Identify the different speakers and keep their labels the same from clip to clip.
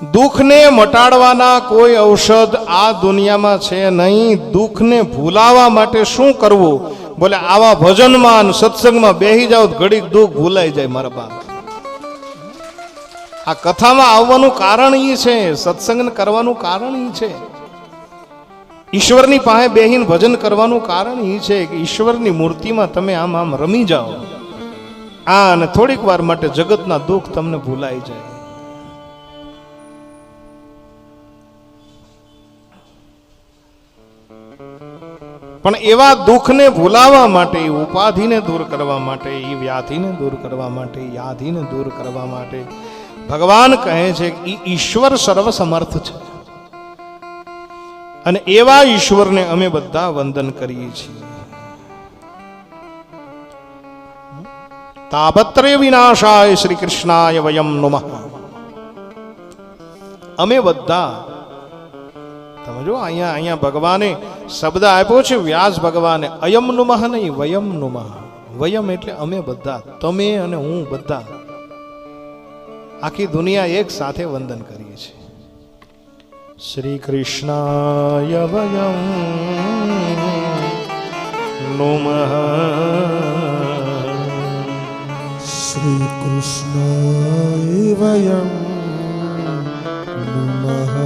Speaker 1: દુઃખને મટાડવાના કોઈ ઔષધ આ દુનિયામાં છે નહીં. દુઃખને ભૂલાવા માટે શું કરવું? બોલે આવા ભજનમાં અને સત્સંગમાં બેહી જાવ, ઘડીક દુઃખ ભૂલાઈ જાય. મારા બાપ, આ કથામાં આવવાનું કારણ ઈ છે, સત્સંગ કરવાનું કારણ ઈ છે, ઈશ્વરની પાસે બેહીને ભજન કરવાનું કારણ ઈ છે કે ઈશ્વરની મૂર્તિમાં તમે આમ આમ રમી જાઓ, આ અને થોડીક વાર માટે જગતના દુઃખ તમને ભૂલાઈ જાય. પણ એવા દુઃખને ભૂલાવા માટે, ઉપાધિને દૂર કરવા માટે, એ વ્યાધિને દૂર કરવા માટે, યાધિને દૂર કરવા માટે ભગવાન કહે છે કે ઈશ્વર સર્વસમર્થ છે. અને એવા ઈશ્વરને અમે બધા વંદન કરીએ છીએ. તાપત્રય વિનાશાય શ્રી કૃષ્ણાય વયમ નમઃ. અમે બધા, તમે જો અહીંયા ભગવાને શબ્દ આપ્યો છે, વ્યાસ ભગવાને અયમ નુમઃ નહીં, વયમ નુમઃ. વયમ એટલે અમે બધા, તમે અને હું બધા, આખી દુનિયા એક સાથે વંદન કરીએ છીએ. શ્રી કૃષ્ણાય વયમ નુમઃ,
Speaker 2: શ્રી કૃષ્ણાય વયમ નમઃ.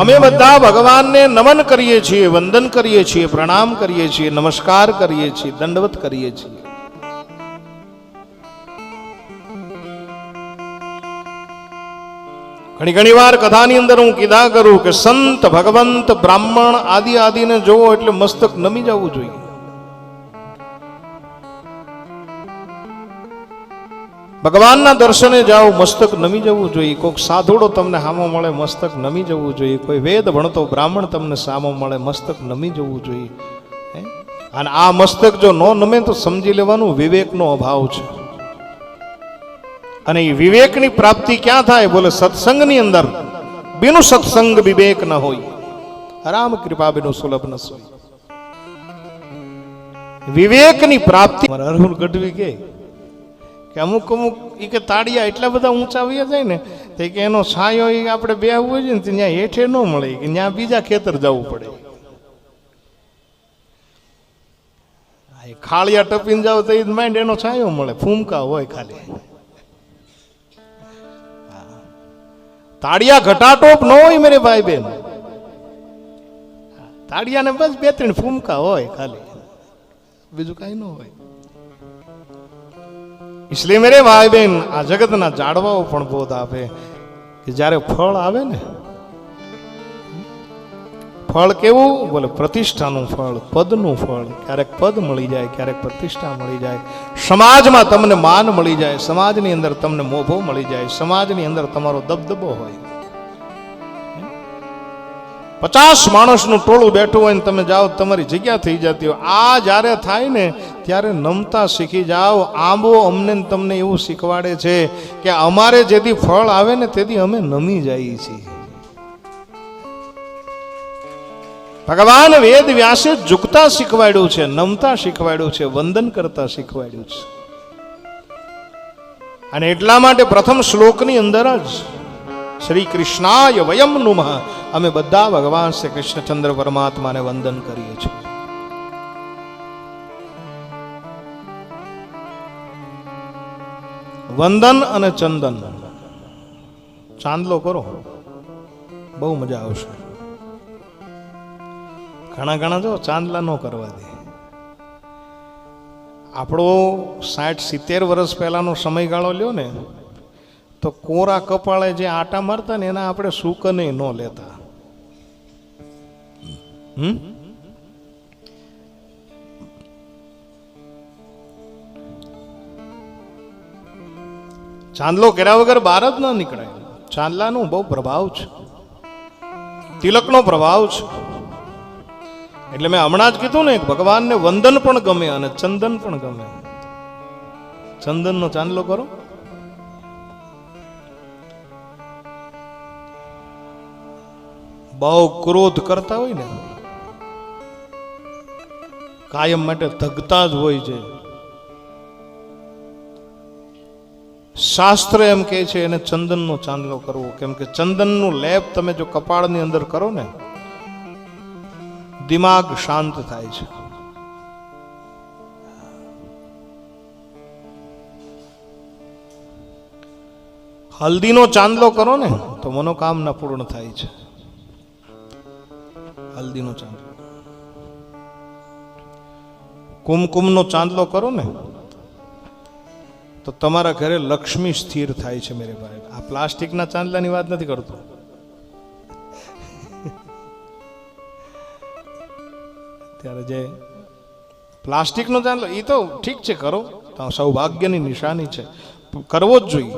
Speaker 1: અમે બધા ભગવાનને નમન કરીએ છીએ, વંદન કરીએ છીએ, પ્રણામ કરીએ છીએ, નમસ્કાર કરીએ છીએ, દંડવત કરીએ છીએ. ઘણી વાર કથાની અંદર હું કીધા કરું કે સંત, ભગવંત, બ્રાહ્મણ આદિને જોવો એટલે મસ્તક નમી જવું જોઈએ. ભગવાનના દર્શને જાઓ, મસ્તક નમી જવું જોઈએ. કોઈક સાધુડો તમને સામો મળે, મસ્તક નમી જવું જોઈએ. કોઈ વેદ ભણતો બ્રાહ્મણ તમને સામો મળે, મસ્તક નમી જવું જોઈએ. અને આ મસ્તક જો ન નમે તો સમજી લેવાનું વિવેકનો અભાવ છે. અને એ વિવેકની પ્રાપ્તિ ક્યાં થાય? બોલે સત્સંગની અંદર. બિનુ સત્સંગ વિવેક ન હોય, રામ કૃપા બિનુ સુલભ ન સોય. વિવેકની પ્રાપ્તિ. અરુણ ગઢવી કે અમુક એ કે તાળિયા એટલા બધા ઊંચા વયા જાય ને તે કે એનો છાયો એ આપણે બેહવું હોય ને ત્યાં હેઠે ન મળે, કે ત્યાં બીજા ખેતર જવું પડે. ખાળિયા ટપીને જાવ તો એ માઇન્ડ એનો છાયો મળે, ફૂમકા હોય ખાલી. તાળિયા ઘટાટોપ ન હોય મેરે ભાઈ બેન, તાળિયાને બસ 2-3 ફૂમકા હોય ખાલી, બીજું કઈ ન હોય. इसलिए मेरे भाई बहन, આ જગતના ઝાડવાઓ પણ બોધ આપે કે જ્યારે ફળ આવે ને, ફળ કેવું? બોલે પ્રતિષ્ઠાનું ફળ, પદનું ફળ. ક્યારેક પદ મળી જાય, ક્યારેક પ્રતિષ્ઠા મળી જાય, સમાજમાં તમને માન મળી જાય, સમાજની અંદર તમને મોભો મળી જાય, સમાજની અંદર તમારો દબદબો હોય. 50 માણસનું ટોળું બેઠું હોય ને તમે જાઓ, તમારી જગ્યા થઈ જતી હોય. આ જ્યારે થાય ને ત્યારે નમતા શીખી જાઓ. આંબો અમને તમને એવું શીખવાડે છે કે અમારે જેથી ફળ આવે ને તેથી અમે નમી જઈએ છીએ. ભગવાન વેદ વ્યાસે ઝુકતા શીખવાડ્યું છે, નમતા શીખવાડ્યું છે, વંદન કરતા શીખવાડ્યું છે. અને એટલા માટે પ્રથમ શ્લોકની અંદર જ શ્રી કૃષ્ણાય વયમ નુમઃ, અમે બધા ભગવાન શ્રી કૃષ્ણચંદ્ર પરમાત્માને વંદન કરીએ છીએ. વંદન અને ચંદન ચાંદલો કરો, બહુ મજા આવશે. ઘણા જો ચાંદલા ન કરવા દે. આપણો 60-70 વર્ષ પહેલાનો સમયગાળો લ્યો ને તો કોરા કપાળે જે આટા મારતા ને એના આપણે સુકને ન લેતા. ચાંદલો કર્યા વગર બહાર જ ન નીકળાય. ચાંદલાનો બહુ પ્રભાવ છે, તિલકનો પ્રભાવ છે. એટલે મેં હમણાં જ કીધું ને, ભગવાનને વંદન પણ ગમે અને ચંદન પણ ગમે. ચંદનનો ચાંદલો કરો. બહુ ક્રોધ કરતા હોય ને, કાયમ માટે ધગતા જ હોય છે, શાસ્ત્ર એમ કહે છે એને ચંદનનો ચાંદલો કરવો, કેમ કે ચંદનનું લેપ તમે જો કપાળની અંદર કરો ને, દિમાગ શાંત થાય છે. હલ્દીનો ચાંદલો કરો ને તો મનોકામના પૂર્ણ થાય છે. હલ્દીનો ચાંદલો. કુમકુમનો ચાંદલો કરો ને તો તમારા ઘરે લક્ષ્મી સ્થિર થાય છે. મેરે ભાઈ, આ પ્લાસ્ટિકના ચાંદલાની વાત નથી કરતો. ત્યારે જે પ્લાસ્ટિકનો ચાંદલો એ તો ઠીક છે, કરો તો સૌભાગ્યની નિશાની છે, કરવો જ જોઈએ.